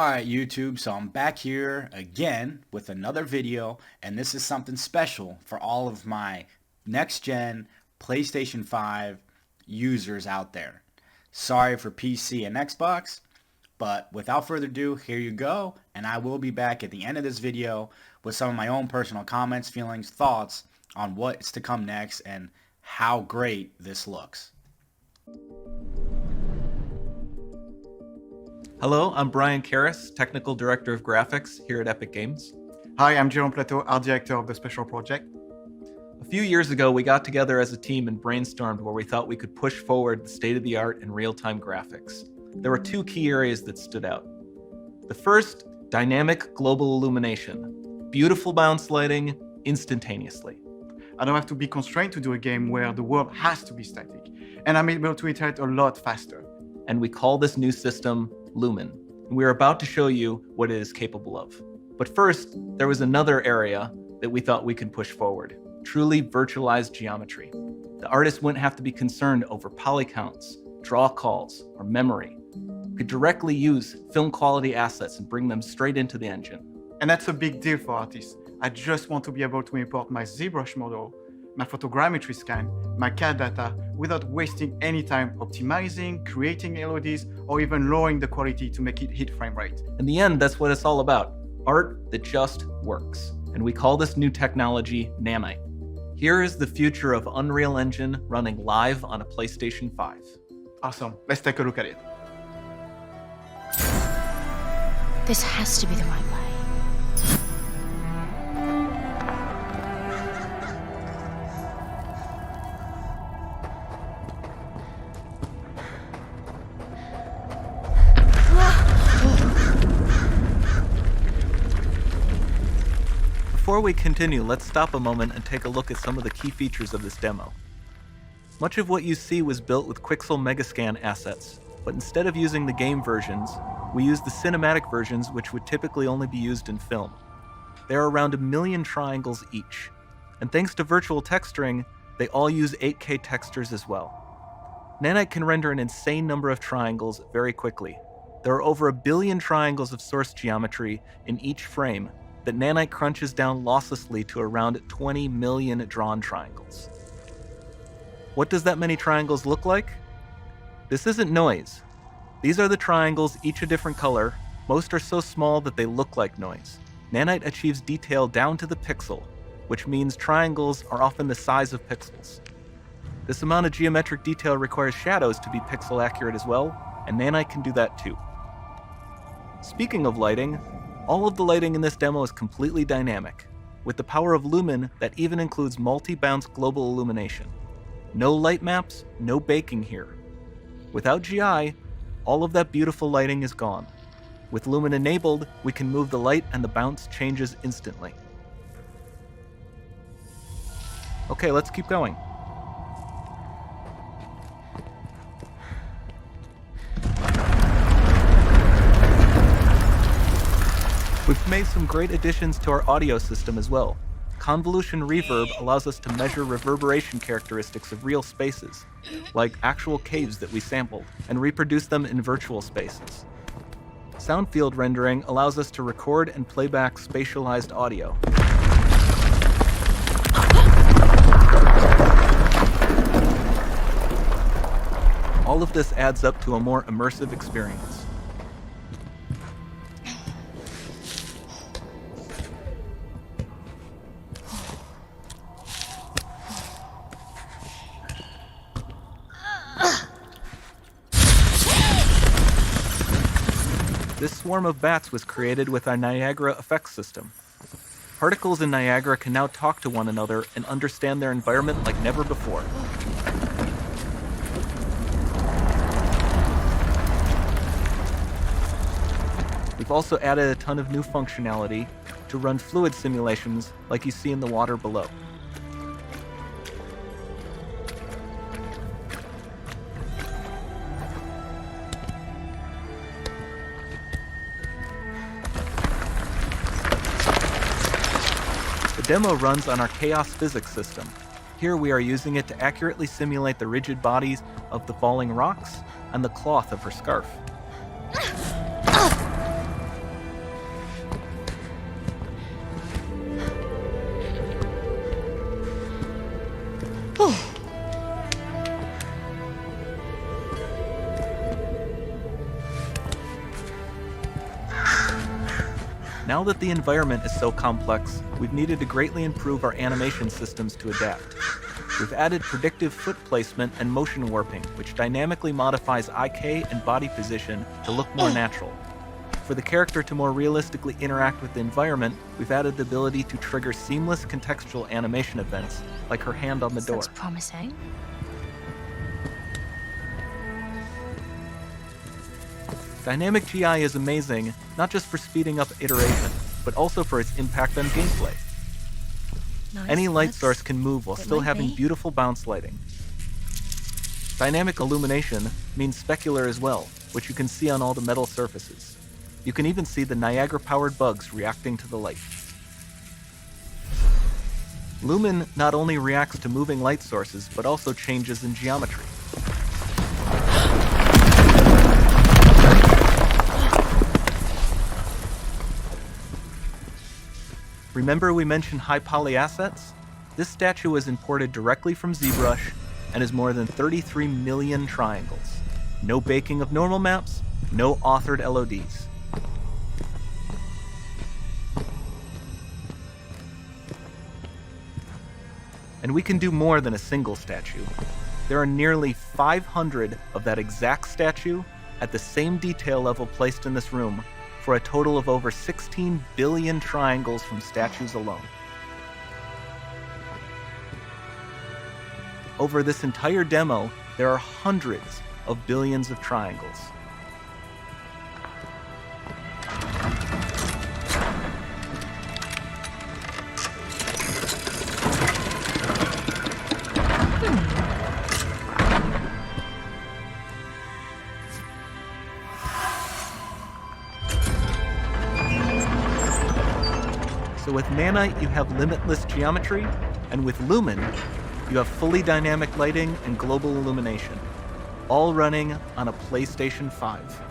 Alright YouTube, so I'm back here again with another video, and this is something special for all of my next gen PlayStation 5 users out there. Sorry for PC and Xbox, but without further ado, here you go, and I will be back at the end of this video with some of my own personal comments, feelings, thoughts on what's to come next and how great this looks. Hello, I'm Brian Karras, Technical Director of Graphics here at Epic Games. Hi, I'm Jerome Plateau, Art Director of the Special Project. A few years ago, we got together as a team and brainstormed where we thought we could push forward the state-of-the-art in real-time graphics. There were two key areas that stood out. The first, dynamic global illumination. Beautiful bounce lighting instantaneously. I don't have to be constrained to do a game where the world has to be static, and I'm able to iterate a lot faster. And we call this new system Lumen. And we're about to show you what it is capable of. But first, there was another area that we thought we could push forward. Truly virtualized geometry. The artist wouldn't have to be concerned over poly counts, draw calls, or memory. We could directly use film quality assets and bring them straight into the engine. And that's a big deal for artists. I just want to be able to import my ZBrush model, my photogrammetry scan, my CAD data, without wasting any time optimizing, creating LODs, or even lowering the quality to make it hit frame rate. In the end, that's what it's all about. Art that just works. And we call this new technology Nanite. Here is the future of Unreal Engine running live on a PlayStation 5. Awesome, let's take a look at it. This has to be the right way. Before we continue, let's stop a moment and take a look at some of the key features of this demo. Much of what you see was built with Quixel Megascan assets, but instead of using the game versions, we used the cinematic versions, which would typically only be used in film. There are around 1 million triangles each, and thanks to virtual texturing, they all use 8K textures as well. Nanite can render an insane number of triangles very quickly. There are over 1 billion triangles of source geometry in each frame that Nanite crunches down losslessly to around 20 million drawn triangles. What does that many triangles look like? This isn't noise. These are the triangles, each a different color. Most are so small that they look like noise. Nanite achieves detail down to the pixel, which means triangles are often the size of pixels. This amount of geometric detail requires shadows to be pixel accurate as well, and Nanite can do that too. Speaking of lighting, all of the lighting in this demo is completely dynamic, with the power of Lumen that even includes multi-bounce global illumination. No light maps, no baking here. Without GI, all of that beautiful lighting is gone. With Lumen enabled, we can move the light and the bounce changes instantly. Okay, let's keep going. We've made some great additions to our audio system as well. Convolution reverb allows us to measure reverberation characteristics of real spaces, like actual caves that we sampled, and reproduce them in virtual spaces. Sound field rendering allows us to record and playback spatialized audio. All of this adds up to a more immersive experience. This swarm of bats was created with our Niagara effects system. Particles in Niagara can now talk to one another and understand their environment like never before. We've also added a ton of new functionality to run fluid simulations like you see in the water below. The demo runs on our chaos physics system. Here we are using it to accurately simulate the rigid bodies of the falling rocks and the cloth of her scarf. Now that the environment is so complex, we've needed to greatly improve our animation systems to adapt. We've added predictive foot placement and motion warping, which dynamically modifies IK and body position to look more natural. For the character to more realistically interact with the environment, we've added the ability to trigger seamless contextual animation events, like her hand on the door. That's promising. Dynamic GI is amazing, not just for speeding up iteration, but also for its impact on gameplay. Nice. Any light source can move while still having beautiful bounce lighting. Dynamic illumination means specular as well, which you can see on all the metal surfaces. You can even see the Niagara-powered bugs reacting to the light. Lumen not only reacts to moving light sources, but also changes in geometry. Remember we mentioned high poly assets? This statue was imported directly from ZBrush and is more than 33 million triangles. No baking of normal maps, no authored LODs. And we can do more than a single statue. There are nearly 500 of that exact statue at the same detail level placed in this room, for a total of over 16 billion triangles from statues alone. Over this entire demo, there are hundreds of billions of triangles. So with Nanite, you have limitless geometry, and with Lumen, you have fully dynamic lighting and global illumination, all running on a PlayStation 5.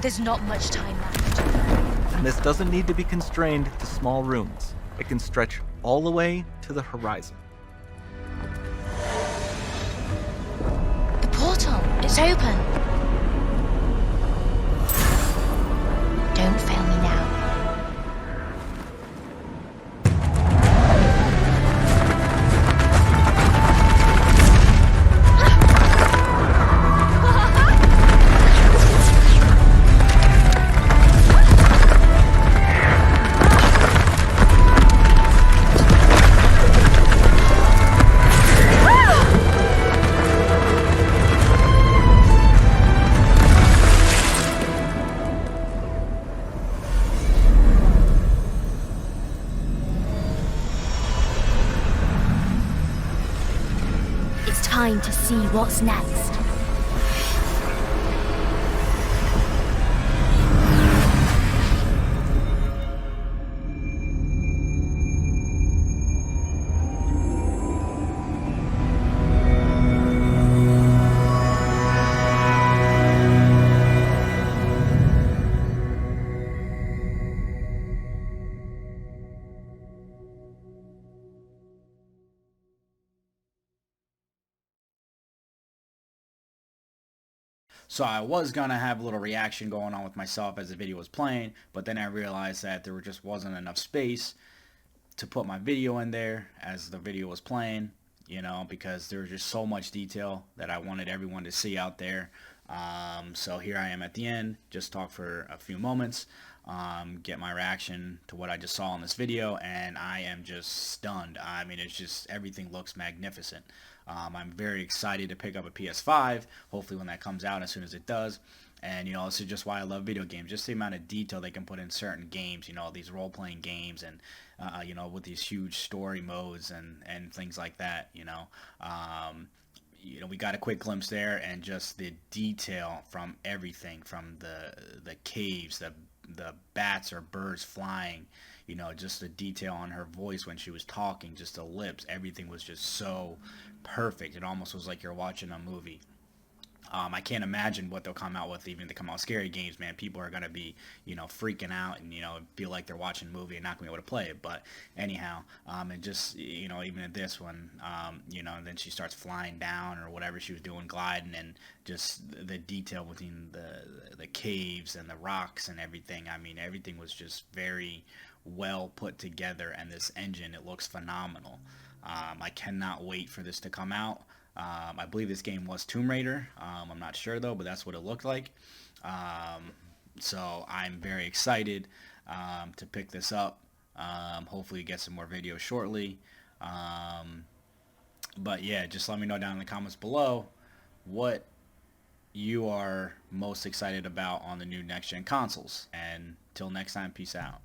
There's not much time left. And this doesn't need to be constrained to small rooms. It can stretch all the way to the horizon. The portal, it's open. Don't fail me now. Time to see what's next. So I was going to have a little reaction going on with myself as the video was playing, but then I realized that there just wasn't enough space to put my video in there as the video was playing, you know, because there was just so much detail that I wanted everyone to see out there. So here I am at the end, just talk for a few moments, get my reaction to what I just saw in this video, and I am just stunned. I mean, it's just, everything looks magnificent. I'm very excited to pick up a PS5, hopefully when that comes out, as soon as it does. And, you know, this is just why I love video games, just the amount of detail they can put in certain games, you know, these role-playing games, and, you know, with these huge story modes and things like that, you know. You know, we got a quick glimpse there, and just the detail from everything, from the caves, the bats or birds flying, you know, just the detail on her voice when she was talking, just the lips, everything was just so perfect. It almost was like you're watching a movie. I can't imagine what they'll come out with, even if they come out with scary games, man. People are going to be, you know, freaking out and, you know, feel like they're watching a movie and not going to be able to play it. But anyhow, and just, you know, even at this one, you know, and then she starts flying down or whatever she was doing, gliding, and just the detail within the caves and the rocks and everything. I mean, everything was just very well put together, and this engine, it looks phenomenal. I cannot wait for this to come out. I believe this game was Tomb Raider. I'm not sure though, but that's what it looked like. So I'm very excited to pick this up. Hopefully get some more videos shortly. But yeah, just let me know down in the comments below what you are most excited about on the new next gen consoles. And till next time, peace out.